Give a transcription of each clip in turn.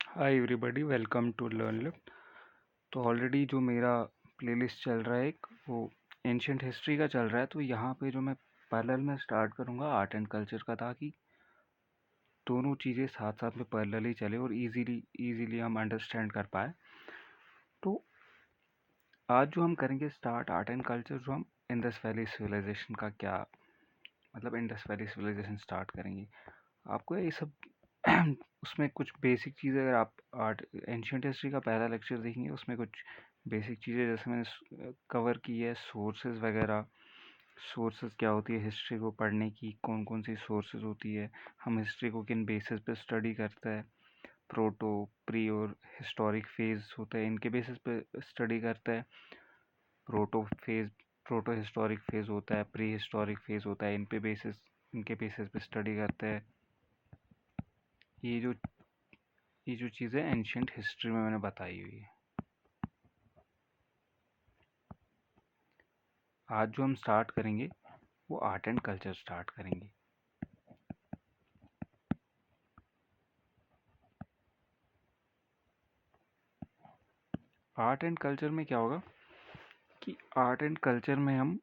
Hi everybody, welcome to learn lift. तो already जो मेरा प्लेलिस्ट चल रहा है एक वो एंशियंट हिस्ट्री का चल रहा है। तो यहाँ पे जो मैं पैरेलल में स्टार्ट करूँगा आर्ट एंड कल्चर का, ताकि दोनों चीज़ें साथ साथ में पैरेलल ही चले और इजीली हम अंडरस्टैंड कर पाए। तो आज जो हम करेंगे स्टार्ट आर्ट एंड कल्चर, जो हम इंडस वैली सिविलाइजेशन का क्या मतलब इंडस वैली सिविलाइजेशन स्टार्ट करेंगे। आपको ये सब उसमें कुछ बेसिक चीज़ें, अगर आप आर्ट एंशियंट हिस्ट्री का पहला लेक्चर देखेंगे उसमें कुछ बेसिक चीज़ें जैसे मैंने कवर की है, सोर्सेज वगैरह। सोर्सेज क्या होती है हिस्ट्री को पढ़ने की, कौन कौन सी सोर्सेज होती है, हम हिस्ट्री को किन बेसिस पे स्टडी करते हैं। प्रोटो, प्री और हिस्टोरिक फेज होते हैं, इनके बेसिस पे स्टडी करते हैं। Proto phase, proto historic phase होता है, प्री हिस्टोरिक फेज होता है, इनके बेसिस पे स्टडी करते हैं। ये जो ये जो चीज़ें एंशियंट हिस्ट्री में मैंने बताई हुई है। आज जो हम स्टार्ट करेंगे वो आर्ट एंड कल्चर स्टार्ट करेंगे। आर्ट एंड कल्चर में क्या होगा कि आर्ट एंड कल्चर में हम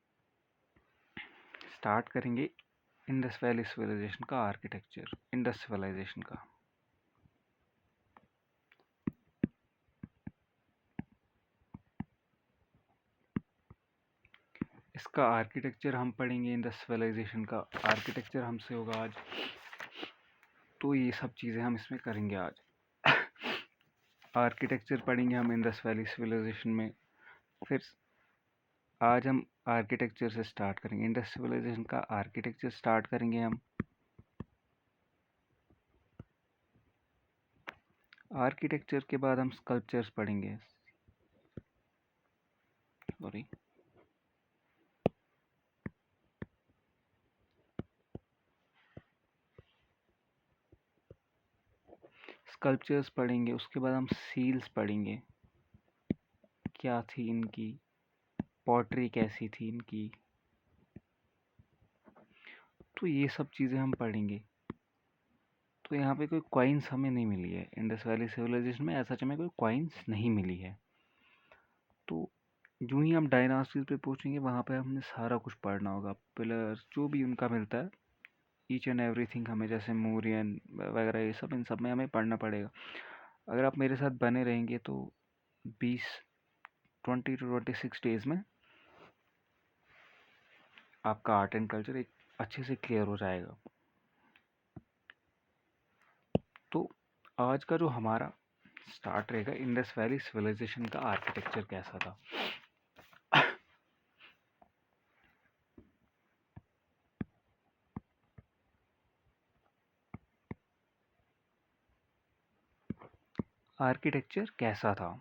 स्टार्ट करेंगे इंडस वैली सिविलाइजेशन का आर्किटेक्चर, इंडस सिविलाइजेशन का। इसका आर्किटेक्चर हम पढ़ेंगे, इंडस सिविलाइजेशन का आर्किटेक्चर हमसे होगा आज। तो ये सब चीज़ें हम इसमें करेंगे आज। आर्किटेक्चर पढ़ेंगे हम इंडस वैली सिविलाइजेशन में। फिर आज हम आर्किटेक्चर से स्टार्ट करेंगे, इंडस सिविलाइजेशन का आर्किटेक्चर स्टार्ट करेंगे हम। आर्किटेक्चर के बाद हम स्कल्पचर्स पढ़ेंगे। सॉरी, स्कल्पचर्स पढ़ेंगे। उसके बाद हम सील्स पढ़ेंगे, क्या थी इनकी, पॉटरी कैसी थी इनकी। तो ये सब चीज़ें हम पढ़ेंगे। तो यहाँ पे कोई कॉइन्स हमें नहीं मिली है इंडस वैली सिविलाइजेशन में, ऐसा हमें कोई कॉइन्स नहीं मिली है। तो यूं ही हम डायनास्टीज पे पहुँचेंगे, वहाँ पे हमने सारा कुछ पढ़ना होगा, पिलर्स जो भी उनका मिलता है, ईच एंड एवरीथिंग हमें, जैसे मूरियन वगैरह, ये सब इन सब में हमें पढ़ना पड़ेगा। अगर आप मेरे साथ बने रहेंगे तो 20 to 26 डेज में आपका आर्ट एंड कल्चर एक अच्छे से क्लियर हो जाएगा। तो आज का जो हमारा स्टार्ट रहेगा, इंडस वैली सिविलाइजेशन का आर्किटेक्चर कैसा था। आर्किटेक्चर कैसा था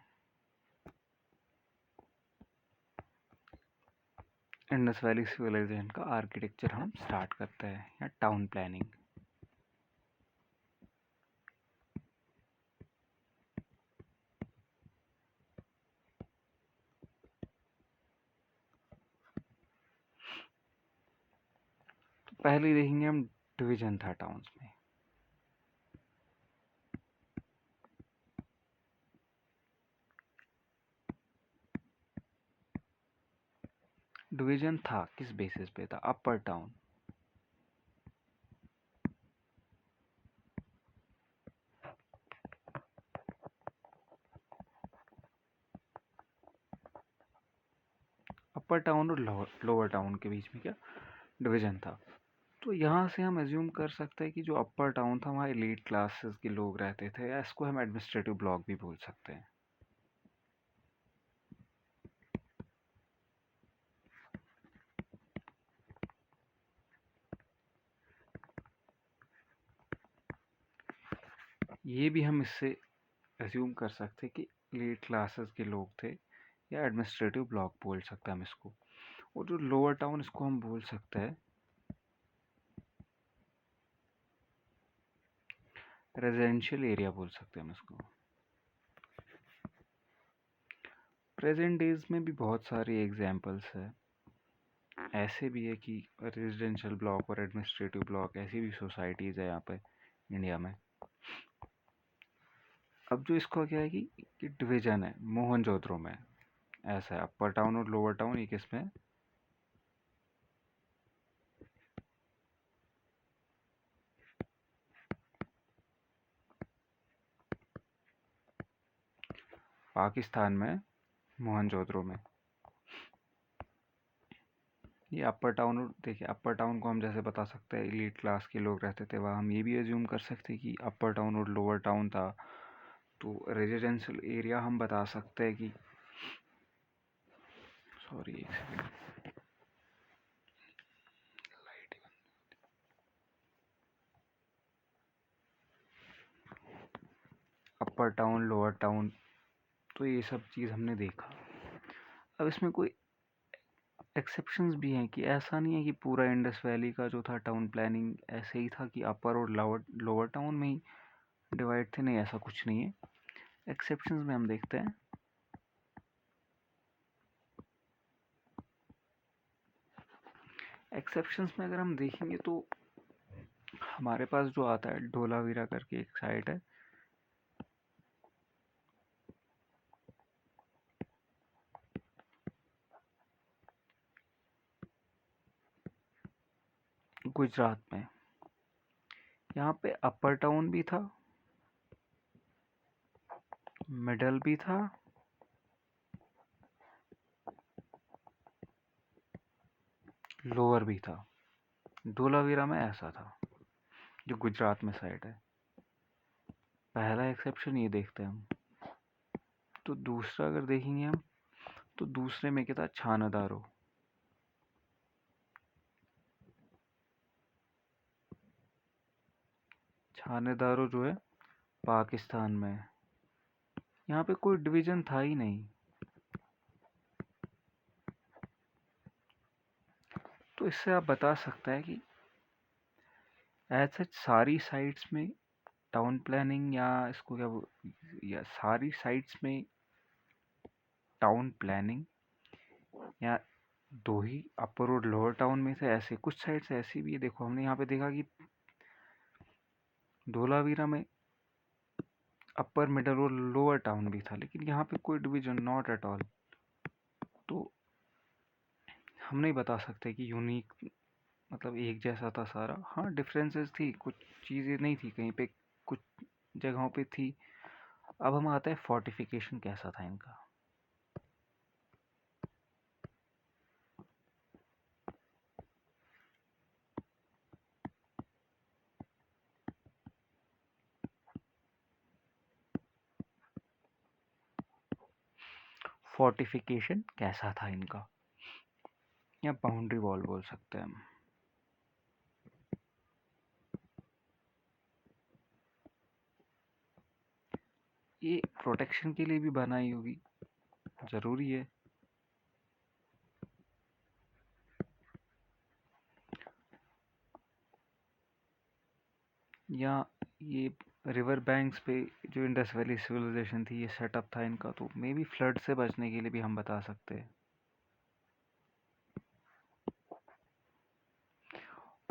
इंडस वैली सिविलाइजेशन का आर्किटेक्चर हम स्टार्ट करते हैं, या टाउन प्लानिंग। तो पहले देखेंगे हम डिवीजन था टाउन्स में। डिवीजन था किस बेसिस पे था, अपर टाउन। अपर टाउन और लोअर टाउन के बीच में क्या डिवीजन था। तो यहाँ से हम एज्यूम कर सकते हैं कि जो अपर टाउन था वहाँ एलीट क्लासेस के लोग रहते थे, या इसको हम एडमिनिस्ट्रेटिव ब्लॉक भी बोल सकते हैं। ये भी हम इससे एज्यूम कर सकते हैं कि एलीट क्लासेस के लोग थे, या एडमिनिस्ट्रेटिव ब्लॉक बोल सकते हैं हम इसको। और जो लोअर टाउन, इसको हम बोल सकते हैं रेजिडेंशियल एरिया बोल सकते हैं हम इसको। प्रेजेंट डेज में भी बहुत सारी एग्जांपल्स है, ऐसे भी है कि रेजिडेंशियल ब्लॉक और एडमिनिस्ट्रेटिव ब्लॉक, ऐसी भी सोसाइटीज़ है यहाँ पे इंडिया में। अब जो इसका क्या है कि डिवीजन है मोहनजोदड़ो में ऐसा है, अपर टाउन और लोअर टाउन, ये किस में है? पाकिस्तान में, मोहनजोदड़ो में। ये अपर टाउन, देखिए अपर टाउन को हम जैसे बता सकते हैं एलीट क्लास के लोग रहते थे वहाँ, हम ये भी एज्यूम कर सकते हैं कि अपर टाउन और लोअर टाउन था। तो रेजिडेंशियल एरिया हम बता सकते हैं कि, सॉरी एक सेकंड, अपर टाउन लोअर टाउन, तो ये सब चीज़ हमने देखा। अब इसमें कोई एक्सेप्शंस भी हैं कि ऐसा नहीं है कि पूरा इंडस वैली का जो था टाउन प्लानिंग ऐसे ही था कि अपर और लोअर टाउन में ही डिवाइड थे, नहीं ऐसा कुछ नहीं है। एक्सेप्शंस में हम देखते हैं। एक्सेप्शंस में अगर हम देखेंगे तो हमारे पास जो आता है धोलावीरा करके एक साइट है, गुजरात में। यहाँ पे अपर टाउन भी था, मिडल भी था, लोअर भी था। धोलावीरा में ऐसा था, जो गुजरात में साइट है। पहला एक्सेप्शन ये देखते हैं हम। तो दूसरा अगर देखेंगे हम, तो दूसरे में क्या था, छानादारो। छानेदारो जो है पाकिस्तान में, यहाँ पे कोई डिवीजन था ही नहीं। तो इससे आप बता सकते हैं कि ऐसे सारी साइट्स में टाउन प्लानिंग, या इसको या सारी साइट्स में टाउन प्लानिंग, या दो ही अपर और लोअर टाउन में से ऐसे कुछ साइट्स ऐसी भी है। देखो हमने यहाँ पे देखा कि धोलावीरा में अपर मिडल और लोअर टाउन भी था, लेकिन यहाँ पे कोई डिवीजन नॉट एट ऑल। तो हम नहीं बता सकते कि यूनिक मतलब एक जैसा था सारा। हाँ डिफरेंसेस थी, कुछ चीज़ें नहीं थी कहीं पे, कुछ जगहों पे थी। अब हम आते हैं फोर्टिफिकेशन कैसा था इनका। फोर्टिफिकेशन कैसा था इनका, या बाउंड्री वॉल बोल सकते हैं हम। ये प्रोटेक्शन के लिए भी बनाई होगी, जरूरी है। या ये रिवर बैंक्स पे जो इंडस वैली सिविलाइजेशन थी, ये सेटअप था इनका, तो मे बी फ्लड से बचने के लिए भी हम बता सकते हैं।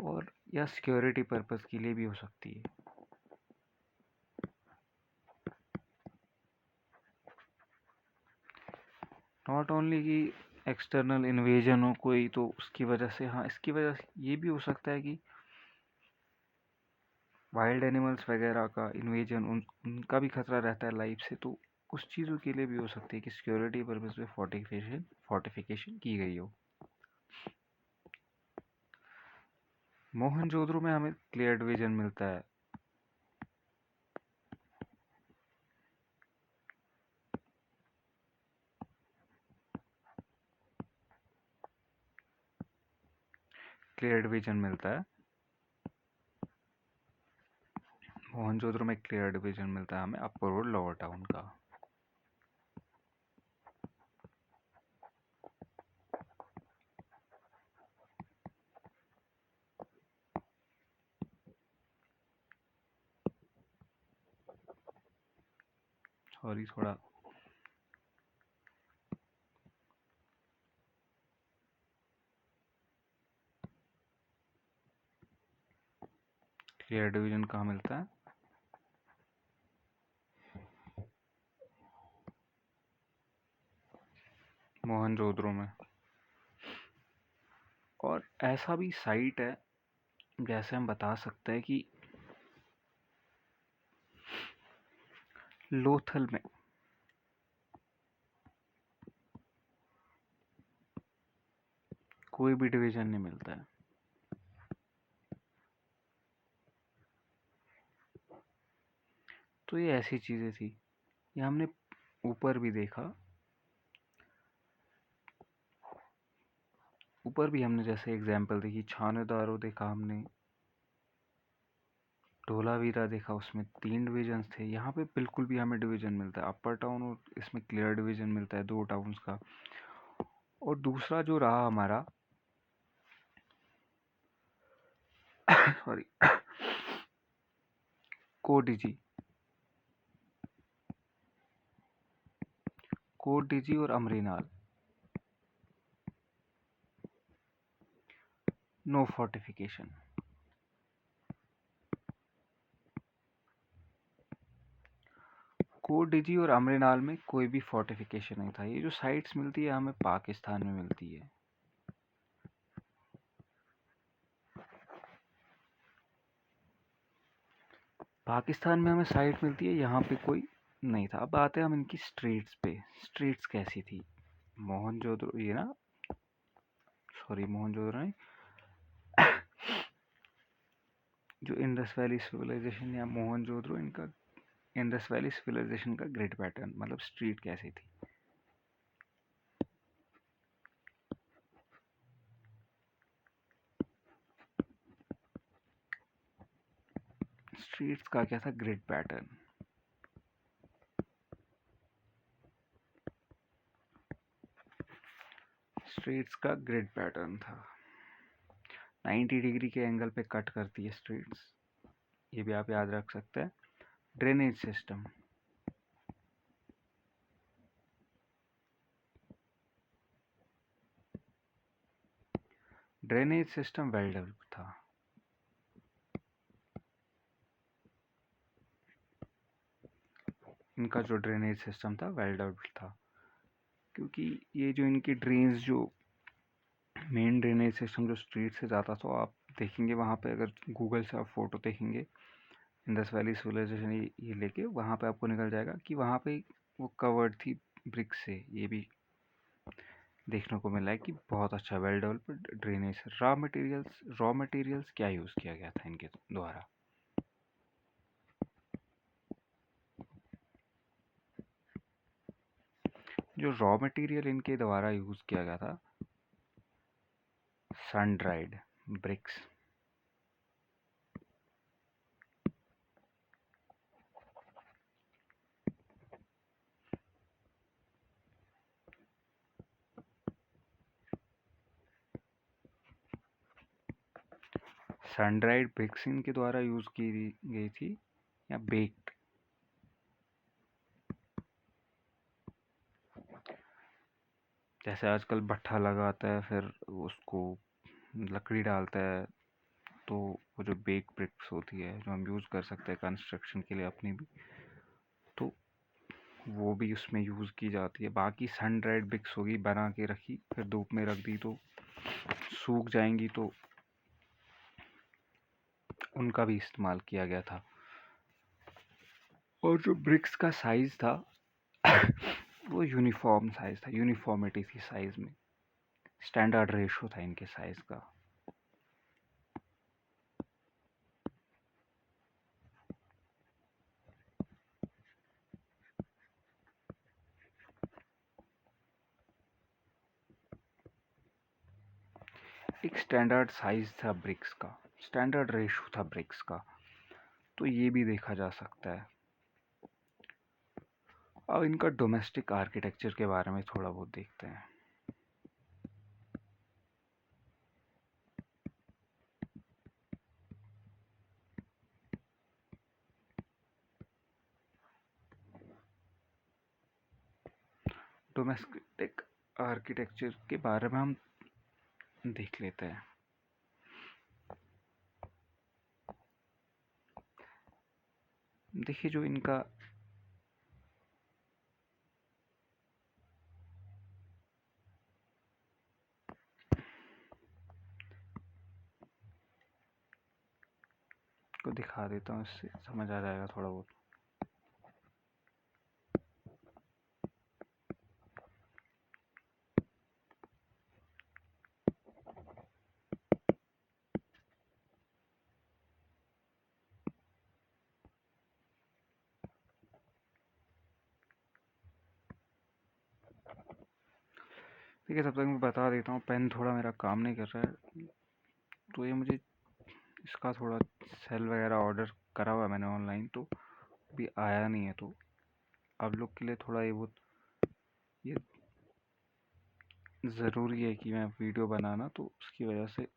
और या सिक्योरिटी पर्पस के लिए भी हो सकती है। नॉट ओनली कि एक्सटर्नल इन्वेजन हो कोई, तो उसकी वजह से, हाँ इसकी वजह से ये भी हो सकता है कि वाइल्ड एनिमल्स वगैरह का इन्वेजन, उनका भी खतरा रहता है लाइफ से, तो उस चीज़ों के लिए भी हो सकती है कि सिक्योरिटी पर्पस पे फोर्टिफिकेशन की गई हो। मोहनजोदड़ो में हमें क्लियर डिवीजन मिलता है। क्लियर डिवीजन मिलता है मोहनजोदड़ो में, क्लियर डिवीजन मिलता है हमें अपर और लोअर टाउन का। सॉरी थोड़ा क्लियर डिवीजन कहाँ मिलता है, मोहनजोदड़ो में। और ऐसा भी साइट है, जैसे हम बता सकते हैं कि लोथल में कोई भी डिवीजन नहीं मिलता है। तो ये ऐसी चीजें थी। ये हमने ऊपर भी देखा, ऊपर भी हमने जैसे एग्जाम्पल देखी, छानेदारो देखा हमने, धोलावीरा देखा, उसमें 3 डिवीजन्स थे। यहाँ पे बिल्कुल भी हमें डिवीजन मिलता है, अपर टाउन और इसमें क्लियर डिवीजन मिलता है 2 टाउन्स का। और दूसरा जो रहा हमारा सॉरी कोडिजी, कोडिजी और अमरीनाल, नो फोर्टिफिकेशन। कोडिजी और अमरीनाल में कोई भी फोर्टिफिकेशन नहीं था। ये जो साइट्स मिलती है हमें पाकिस्तान में मिलती है। पाकिस्तान में हमें साइट मिलती है, यहाँ पे कोई नहीं था। अब आते हैं हम इनकी स्ट्रीट्स पे। स्ट्रीट्स कैसी थी? मोहनजोदड़ो, ये ना, सॉरी मोहनजोदड़ो नहीं, जो इंडस वैली सिविलाइजेशन या मोहनजोदड़ो, इनका इंडस वैली सिविलाइजेशन का ग्रिड पैटर्न, मतलब स्ट्रीट कैसी थी। स्ट्रीट्स का क्या था ग्रिड पैटर्न? स्ट्रीट्स का ग्रिड पैटर्न था 90 डिग्री के एंगल पे कट करती है स्ट्रीट्स। ये भी आप याद रख सकते हैं। Drainage system, drainage system well developed था। इनका जो ड्रेनेज सिस्टम था वेल डेवलप्ड था, क्योंकि ये जो इनकी ड्रेन्स, जो मेन ड्रेनेज सिस्टम जो स्ट्रीट से जाता, तो आप देखेंगे वहाँ पे, अगर गूगल से आप फोटो देखेंगे इंडस वैली सिविलाइजेशन ये लेके, वहाँ पे आपको निकल जाएगा कि वहाँ पे वो कवर्ड थी ब्रिक से। ये भी देखने को मिला है कि बहुत अच्छा well developed drainage. Raw materials क्या यूज़ किया गया था इनके द्वारा? जो रॉ मटेरियल इनके द्वारा यूज़ किया गया था, sun dried bricks. Sun dried bricks इनके द्वारा यूज़ की गई थी, या बेक्ड? जैसे आजकल भट्ठा लगाता है, फिर उसको लकड़ी डालता है, तो वो जो बेक ब्रिक्स होती है जो हम यूज़ कर सकते हैं कंस्ट्रक्शन के लिए अपनी भी, तो वो भी उसमें यूज़ की जाती है। बाकी सन ड्राइड ब्रिक्स होगी, बना के रखी, फिर धूप में रख दी तो सूख जाएंगी, तो उनका भी इस्तेमाल किया गया था। और जो ब्रिक्स का साइज़ था वो यूनिफॉर्म साइज़ था, यूनिफॉर्मिटी थी साइज़ में, स्टैंडर्ड रेशो था इनके साइज़ का। एक स्टैंडर्ड साइज़ था ब्रिक्स का, स्टैंडर्ड रेशो था ब्रिक्स का, तो ये भी देखा जा सकता है। अब इनका डोमेस्टिक आर्किटेक्चर के बारे में थोड़ा बहुत देखते हैं। डोमेस्टिक आर्किटेक्चर के बारे में हम देख लेते हैं। देखिए, जो इनका दिखा देता हूँ, इससे समझ आ जाएगा थोड़ा बहुत। ठीक है, तब तक मैं बता देता हूँ। पेन थोड़ा मेरा काम नहीं कर रहा है, तो ये मुझे इसका थोड़ा सेल वगैरह ऑर्डर करा हुआ है मैंने ऑनलाइन, तो अभी आया नहीं है। तो आप लोग के लिए थोड़ा ये ज़रूरी है कि मैं वीडियो बनाना, तो उसकी वजह से।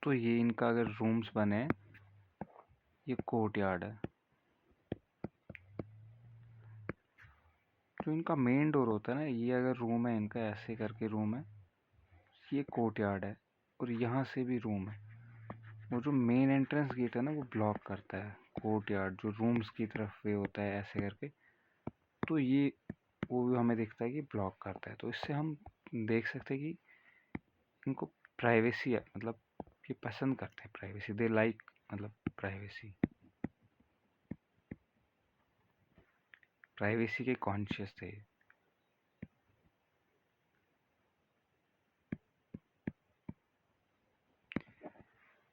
तो ये इनका अगर रूम्स बने, ये कोर्ट यार्ड है। जो इनका मेन डोर होता है ना, ये अगर रूम है इनका, ऐसे करके रूम है, ये कोर्ट यार्ड है। और यहाँ से भी रूम है। वो जो मेन एंट्रेंस गेट है ना, वो ब्लॉक करता है कोर्ट यार्ड, जो रूम्स की तरफ वे होता है ऐसे करके। तो ये वो भी हमें दिखता है कि ब्लॉक करता है। तो इससे हम देख सकते हैं कि इनको प्राइवेसी है, मतलब ये पसंद करते हैं प्राइवेसी, दे लाइक, मतलब प्राइवेसी, प्राइवेसी के कॉन्शियस थे।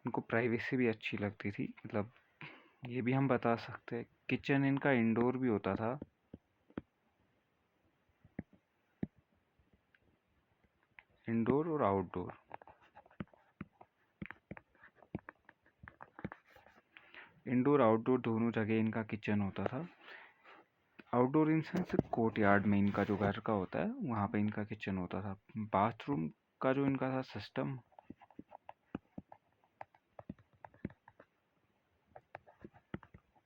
उनको प्राइवेसी भी अच्छी लगती थी, मतलब ये भी हम बता सकते हैं। किचन इनका इंडोर भी होता था, इंडोर और आउटडोर। इंडोर आउटडोर दोनों जगह इनका किचन होता था। Outdoor in sense court yard में इनका जो घर का होता है, वहाँ पे इनका किचन होता था। बाथरूम का जो इनका था सिस्टम,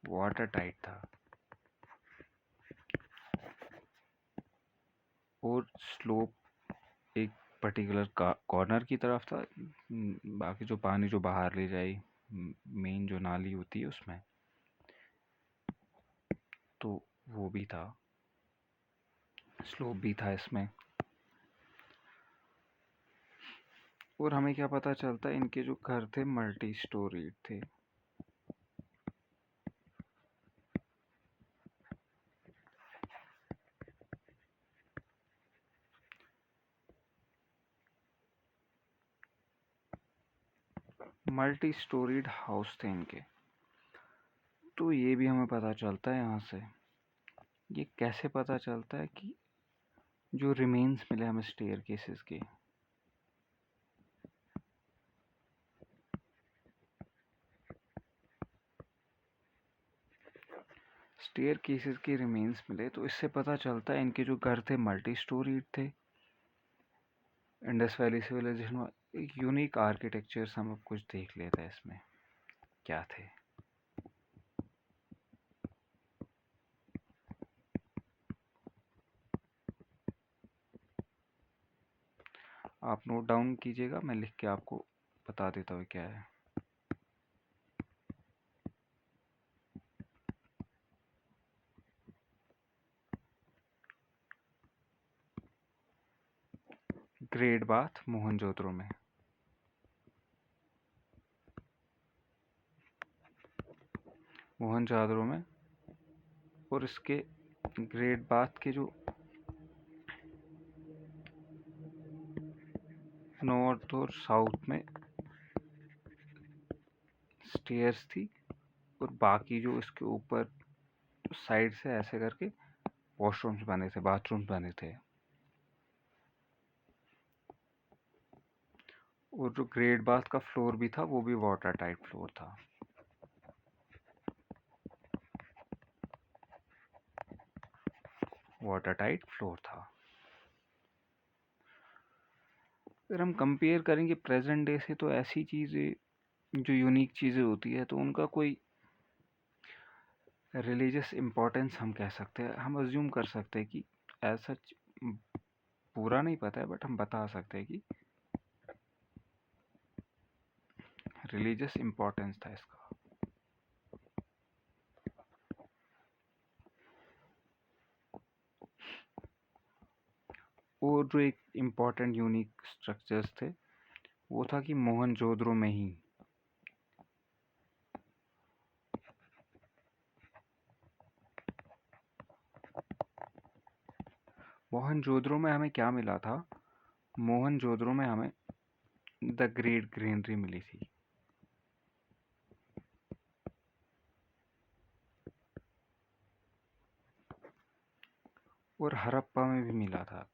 वाटर टाइट था और स्लोप एक पर्टिकुलर कॉर्नर की तरफ था। बाकी जो पानी जो बाहर ले जाए, मेन जो नाली होती है उसमें, तो वो भी था, स्लोप भी था इसमें। और हमें क्या पता चलता है, इनके जो घर थे मल्टी स्टोरीड थे। मल्टी स्टोरीड हाउस थे इनके। तो ये भी हमें पता चलता है यहाँ से। ये कैसे पता चलता है कि जो रिमेन्स मिले हमें स्टेयर केसेस के, स्टेयर केसेस के रिमेन्स मिले, तो इससे पता चलता है इनके जो घर थे मल्टी स्टोरीड थे। इंडस वैली सिविलाइजेशन में एक यूनिक आर्किटेक्चर्स हम अब कुछ देख लेते हैं इसमें क्या थे। आप नोट डाउन कीजिएगा, मैं लिख के आपको बता देता हूँ क्या है। ग्रेट बाथ मोहनजोदड़ो में, मोहनजोदड़ो में। और इसके ग्रेट बाथ के जो नॉर्थ और साउथ में स्टेयर्स थी, और बाकी जो इसके ऊपर साइड से ऐसे करके वॉशरूम्स बने थे, बाथरूम्स बने थे। और जो ग्रेट बाथ का फ्लोर भी था, वो भी वाटर टाइट फ्लोर था। वाटर टाइट फ्लोर था। अगर हम कंपेयर करेंगे प्रेजेंट डे से, तो ऐसी चीज़ें जो यूनिक चीज़ें होती है, तो उनका कोई रिलीजियस इम्पोर्टेंस हम कह सकते हैं, हम अज्यूम कर सकते हैं कि एज सच, पूरा नहीं पता है बट हम बता सकते हैं कि रिलीजियस इम्पोर्टेंस था इसका। और जो एक इम्पोर्टेंट यूनिक स्ट्रक्चर्स थे, वो था कि मोहनजोदड़ो में ही मोहनजोदड़ो में हमें क्या मिला था? मोहनजोदड़ो में हमें द ग्रेट ग्रेनरी मिली थी। और हड़प्पा में भी मिला था।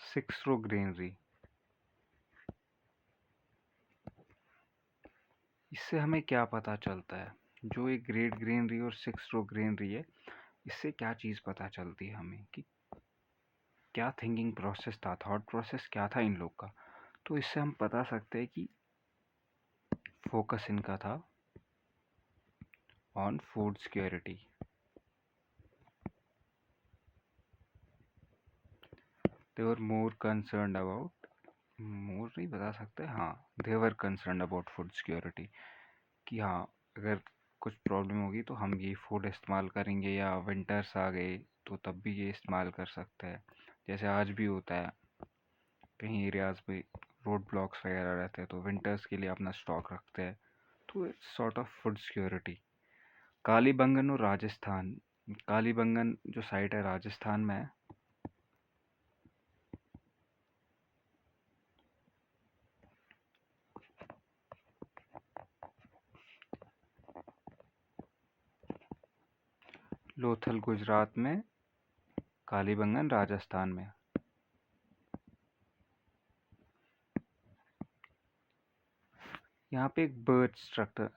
Six row granary. इससे हमें क्या पता चलता है? जो एक ग्रेट ग्रेनरी और सिक्स रो ग्रेनरी है, इससे क्या चीज़ पता चलती है हमें कि क्या थिंकिंग प्रोसेस था, थॉट प्रोसेस क्या था इन लोग का। तो इससे हम बता सकते हैं कि फोकस इनका था on food security. They were more concern about, more नहीं बता सकते, हाँ, they were concern about food security, कि हाँ, अगर कुछ प्रॉब्लम होगी तो हम ये फूड इस्तेमाल करेंगे, या विंटर्स आ गए तो तब भी ये इस्तेमाल कर सकते हैं। जैसे आज भी होता है कहीं एरियाज पे रोड ब्लॉक्स वगैरह रहते हैं तो विंटर्स के लिए अपना स्टॉक रखते हैं। तो it's sort of food security. Kalibangan और राजस्थान। कालीबंगन जो साइट है राजस्थान में है। लोथल गुजरात में, कालीबंगन राजस्थान में। यहाँ पे एक बर्थ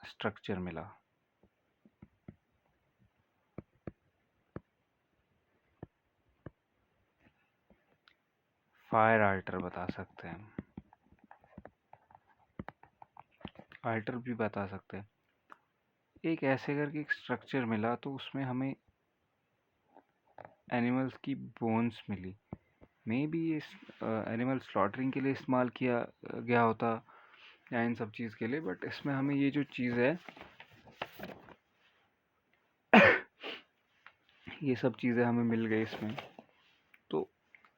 स्ट्रक्चर मिला। फायर आल्टर बता सकते हैं, आल्टर भी बता सकते हैं। एक ऐसे करके एक स्ट्रक्चर मिला तो उसमें हमें एनिमल्स की बोन्स मिली। मे बी ये एनिमल स्लॉटरिंग के लिए इस्तेमाल किया गया होता या इन सब चीज़ के लिए, बट इसमें हमें ये जो चीज़ है ये सब चीज़ें हमें मिल गई इसमें। तो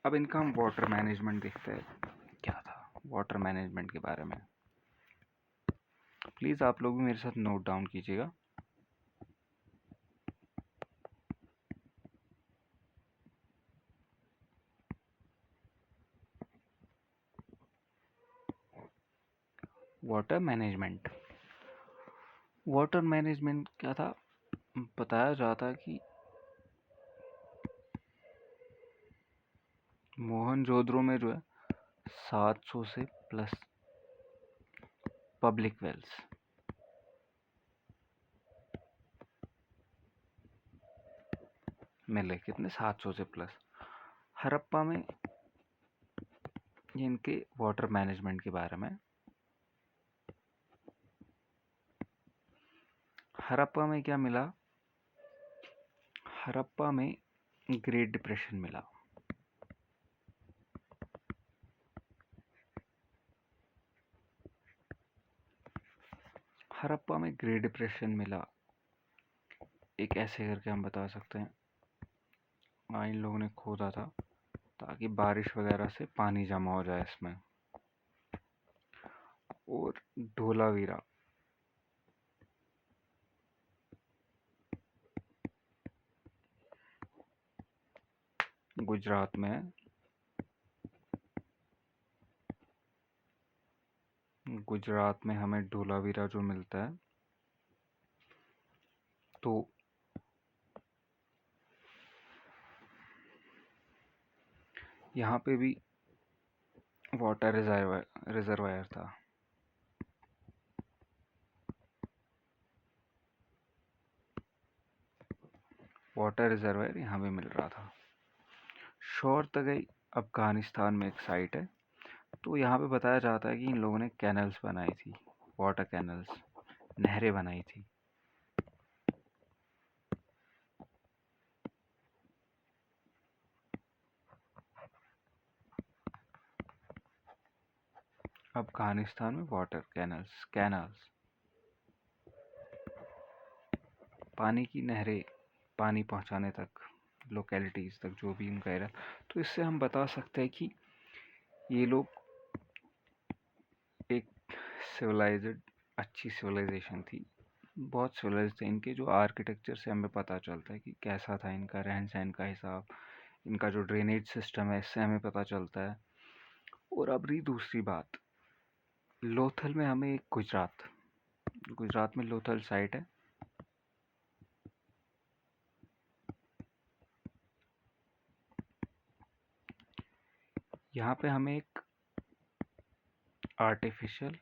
अब इनका हम वाटर मैनेजमेंट देखते हैं क्या था वाटर मैनेजमेंट के बारे में। प्लीज़ आप लोग भी मेरे साथ नोट डाउन कीजिएगा। वाटर मैनेजमेंट, वाटर मैनेजमेंट क्या था? बताया जाता कि मोहनजोदड़ो में जो है 700 से प्लस पब्लिक वेल्स मिले। कितने? 700 से प्लस। हड़प्पा में ये इनके वाटर मैनेजमेंट के बारे में। हड़प्पा में क्या मिला? हड़प्पा में ग्रेट डिप्रेशन मिला। हड़प्पा में ग्रेट डिप्रेशन मिला, एक ऐसे करके हम बता सकते हैं। इन लोगों ने खोदा था ताकि बारिश वगैरह से पानी जमा हो जाए इसमें। और धोलावीरा, गुजरात में है। गुजरात में हमें धोलावीरा जो मिलता है, तो यहाँ पे भी वाटर रिजर्वायर था। वाटर रिजर्वायर यहाँ भी मिल रहा था। शोर तगई अफगानिस्तान में एक साइट है, तो यहाँ पे बताया जाता है कि इन लोगों ने कैनल्स बनाई थी, वाटर कैनल्स, नहरें बनाई थी। अफगानिस्तान में वाटर कैनल्स, पानी की नहरें, पानी पहुंचाने तक, लोकेलिटीज़ तक, जो भी उनका एरिया। तो इससे हम बता सकते हैं कि ये लोग एक सिविलाइज्ड, अच्छी सिविलाइजेशन थी। बहुत सिविलाइज थे। इनके जो आर्किटेक्चर से हमें पता चलता है कि कैसा था इनका रहन सहन का हिसाब, इनका जो ड्रेनेज सिस्टम है, इससे हमें पता चलता है। और अब रही दूसरी बात, लोथल में हमें गुजरात में लोथल साइट है। यहाँ पे हमें एक आर्टिफिशियल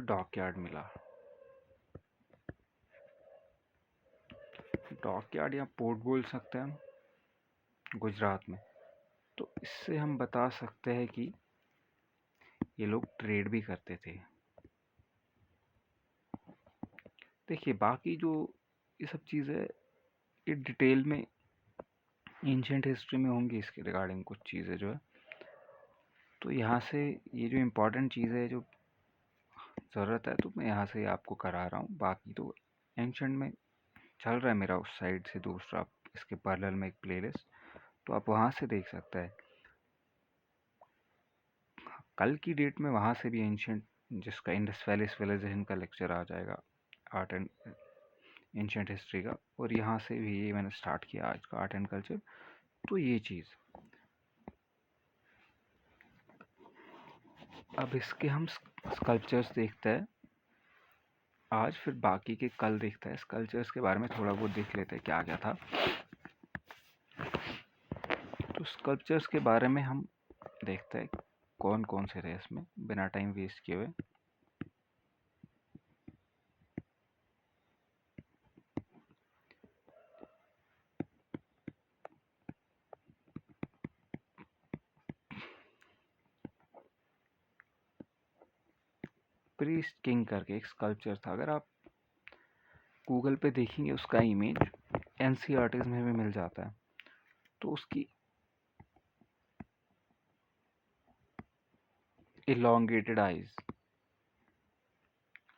डॉकयार्ड मिला। डॉकयार्ड या पोर्ट बोल सकते हैं हम गुजरात में। तो इससे हम बता सकते हैं कि ये लोग ट्रेड भी करते थे। देखिए, बाकी जो ये सब चीज़ें ये डिटेल में एंशिएंट हिस्ट्री में होंगी, इसके रिगार्डिंग कुछ चीज़ें जो है। तो यहाँ से ये जो इम्पोर्टेंट चीज़ है, जो ज़रूरत है, तो मैं यहाँ से आपको करा रहा हूँ। बाकी तो एंशिएंट में चल रहा है मेरा उस साइड से दूसरा, इसके पैरेलल में एक प्लेलिस्ट, तो आप वहाँ से देख सकते हैं। कल की डेट में वहाँ से भी एंशिएंट, जिसका इंडस वैली सिविलाइजेशन का लेक्चर आ जाएगा, आर्ट एंड एंशिएंट हिस्ट्री का, और यहाँ से भी ये मैंने स्टार्ट किया आज का आर्ट एंड कल्चर। तो ये चीज़, अब इसके हम स्कल्पचर्स देखते हैं आज, फिर बाकी के कल देखते हैं। स्कल्पचर्स के बारे में थोड़ा बहुत देख लेते हैं क्या क्या था। तो स्कल्पचर्स के बारे में हम देखते हैं कौन कौन से थे इसमें, बिना टाइम वेस्ट किए हुए। प्रीस्ट किंग करके एक स्कल्पचर था, अगर आप गूगल पे देखेंगे उसका इमेज एनसीईआरटी में भी मिल जाता है। तो उसकी इलॉन्गेटेड आईज,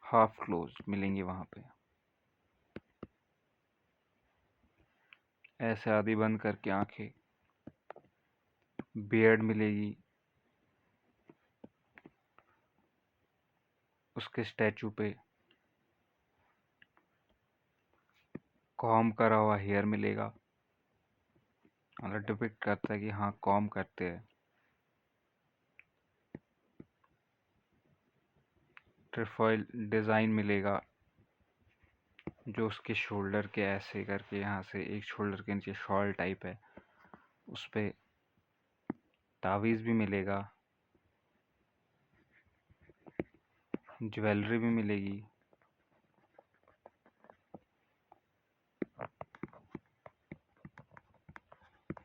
हाफ क्लोज मिलेंगे वहां पे, ऐसे आधी बंद करके आंखें, बियर्ड मिलेगी उसके स्टैचू पे, कॉम करा हुआ हेयर मिलेगा, मतलब डिपिक्ट करता है कि हाँ कॉम करते हैं। ट्रिफॉइल डिज़ाइन मिलेगा, जो उसके शोल्डर के ऐसे करके, यहाँ से एक शोल्डर के नीचे शॉल टाइप है, उस पे तावीज़ भी मिलेगा, ज्वेलरी भी मिलेगी।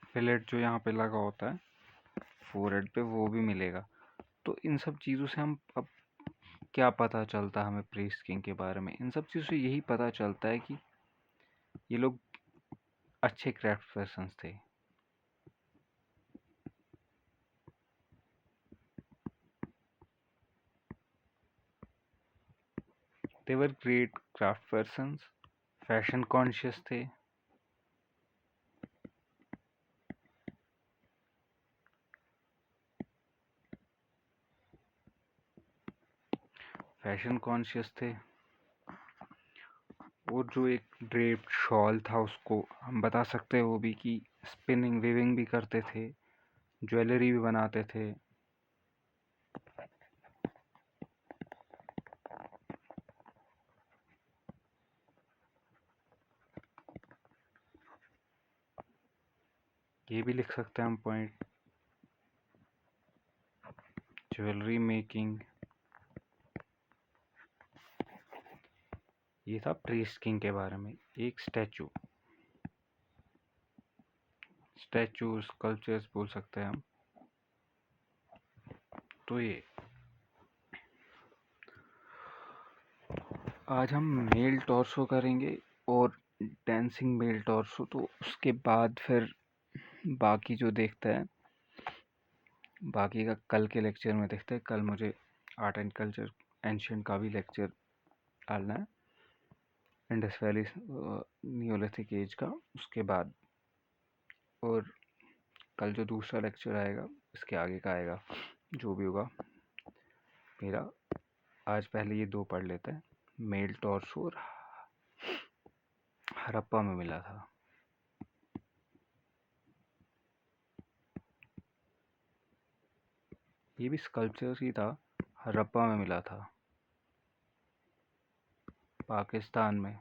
फिलेट जो यहाँ पे लगा होता है फोरहेड पे, वो भी मिलेगा। तो इन सब चीज़ों से हम अब क्या पता चलता है हमें प्रीस्ट किंग के बारे में? इन सब चीज़ों से यही पता चलता है कि ये लोग अच्छे क्राफ्ट पर्सन्स थे। They were great craft persons, fashion conscious थे, और जो एक ड्रेप्ड शॉल था उसको हम बता सकते हैं वो भी कि स्पिनिंग वीविंग भी करते थे, ज्वेलरी भी बनाते थे। ये भी लिख सकते हैं हम पॉइंट, ज्वेलरी मेकिंग। ये था प्रीस्ट किंग के बारे में। एक स्टैचू स्कल्पचर्स बोल सकते हैं हम। तो ये आज हम मेल टॉर्सो करेंगे और डांसिंग मेल टॉर्सो। तो उसके बाद फिर बाकी जो देखते हैं, बाकी का कल के लेक्चर में देखते हैं। कल मुझे आर्ट एंड कल्चर एंशियंट का भी लेक्चर डालना है, इंडस वैली नियोलिथिक एज का, उसके बाद। और कल जो दूसरा लेक्चर आएगा इसके आगे का आएगा, जो भी होगा मेरा। आज पहले ये 2 पढ़ लेते हैं। मेल टॉर्सो और हड़प्पा में मिला था। ये भी स्कल्पचर ही था, हड़प्पा में मिला था, पाकिस्तान में।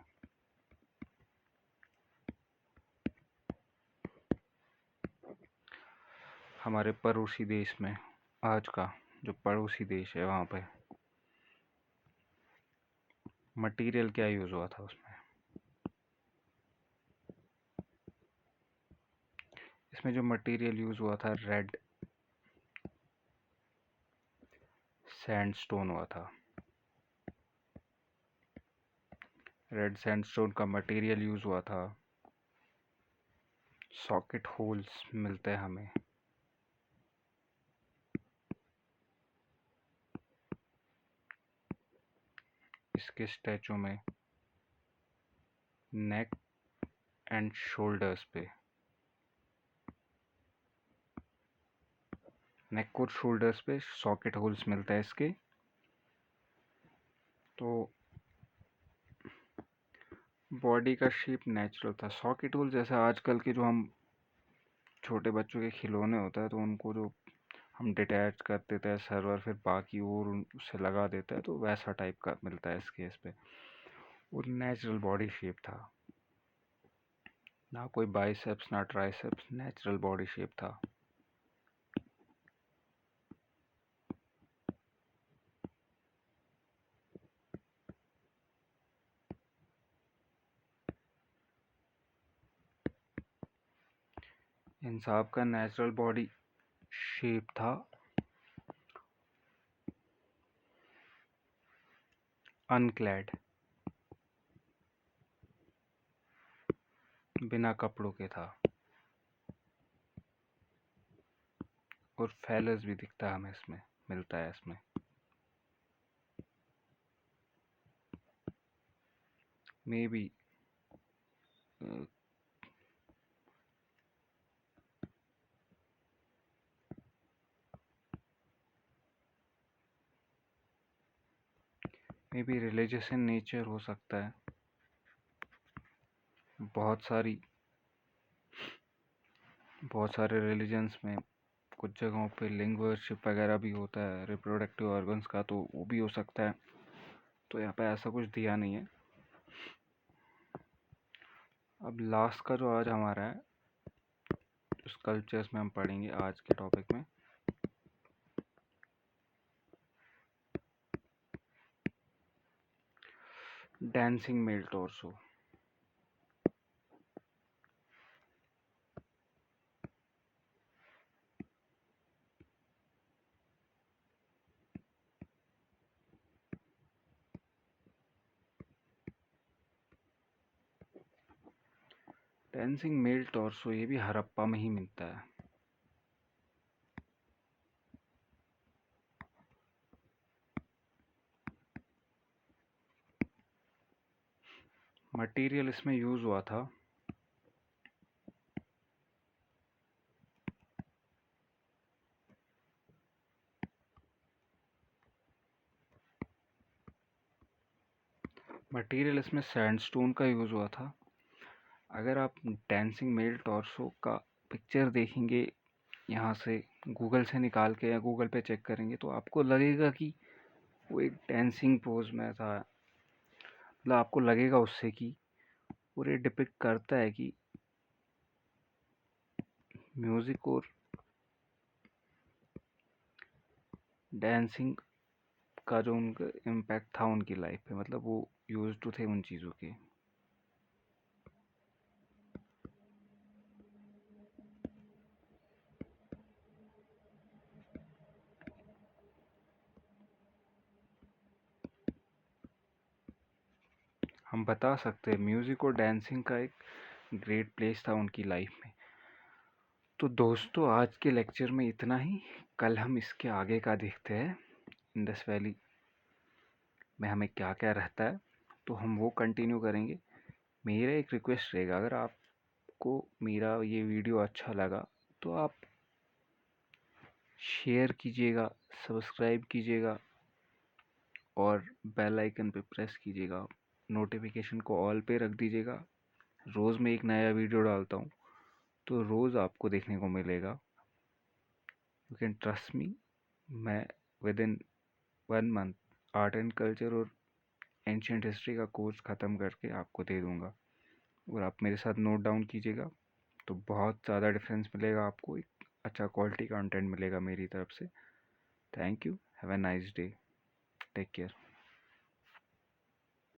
हमारे पड़ोसी देश में, आज का जो पड़ोसी देश है वहाँ पे। मटेरियल क्या यूज़ हुआ था उसमें? इसमें जो मटेरियल यूज़ हुआ था, रेड सैंडस्टोन हुआ था। रेड सैंडस्टोन का मटेरियल यूज़ हुआ था। सॉकेट होल्स मिलते हैं हमें। इसके स्टैचू में नेक एंड शोल्डर्स पे, नेक और शोल्डर्स पे सॉकेट होल्स मिलता है इसके। तो बॉडी का शेप नेचुरल था। सॉकेट होल जैसे आजकल के जो हम छोटे बच्चों के खिलौने होता है, तो उनको जो हम डिटैच कर देते हैं सर्वर, फिर बाकी और उससे लगा देता है, तो वैसा टाइप का मिलता है इस केस पे। और नेचुरल बॉडी शेप था, ना कोई बाइसेप्स ना ट्राइसेप्स, नेचुरल बॉडी शेप था। इन सब का नेचुरल बॉडी शेप था, अनक्लैड, बिना कपड़ों के था। और फैलस भी दिखता है हमें इसमें, मिलता है इसमें। May be religious in nature हो सकता है। बहुत सारे रिलीजन्स में कुछ जगहों पे लिंग वर्शिप वगैरह भी होता है रिप्रोडक्टिव ऑर्गन्स का, तो वो भी हो सकता है। तो यहाँ पे ऐसा कुछ दिया नहीं है। अब लास्ट का जो आज हमारा है, स्कल्पचर्स में हम पढ़ेंगे आज के टॉपिक में, dancing male torso. Dancing male torso ये भी हड़प्पा में ही मिलता है। मटेरियल इसमें यूज हुआ था सैंडस्टोन का यूज हुआ था। अगर आप डांसिंग मेल टॉर्सो का पिक्चर देखेंगे यहाँ से, गूगल से निकाल के या गूगल पे चेक करेंगे, तो आपको लगेगा कि वो एक डांसिंग पोज में था। मतलब आपको लगेगा उससे कि और ये डिपिक्ट करता है कि म्यूजिक और डांसिंग का जो उनका इम्पैक्ट था उनकी लाइफ पे, मतलब वो यूज टू थे उन चीज़ों के। हम बता सकते हैं म्यूजिक और डांसिंग का एक ग्रेट प्लेस था उनकी लाइफ में। तो दोस्तों आज के लेक्चर में इतना ही। कल हम इसके आगे का देखते हैं, इंडस वैली में हमें क्या क्या रहता है, तो हम वो कंटिन्यू करेंगे। मेरा एक रिक्वेस्ट रहेगा, अगर आपको मेरा ये वीडियो अच्छा लगा तो आप शेयर कीजिएगा, सब्सक्राइब कीजिएगा और बेल आइकन पे प्रेस कीजिएगा। नोटिफिकेशन को ऑल पे रख दीजिएगा। रोज़ मैं एक नया वीडियो डालता हूँ, तो रोज़ आपको देखने को मिलेगा। यू कैन ट्रस्ट मी, मैं with in 1 month art and culture और एंशियंट हिस्ट्री का कोर्स ख़त्म करके आपको दे दूँगा। और आप मेरे साथ नोट डाउन कीजिएगा, तो बहुत ज़्यादा डिफरेंस मिलेगा आपको, एक अच्छा क्वालिटी कंटेंट मिलेगा मेरी तरफ से। Thank you, have a nice day, take care.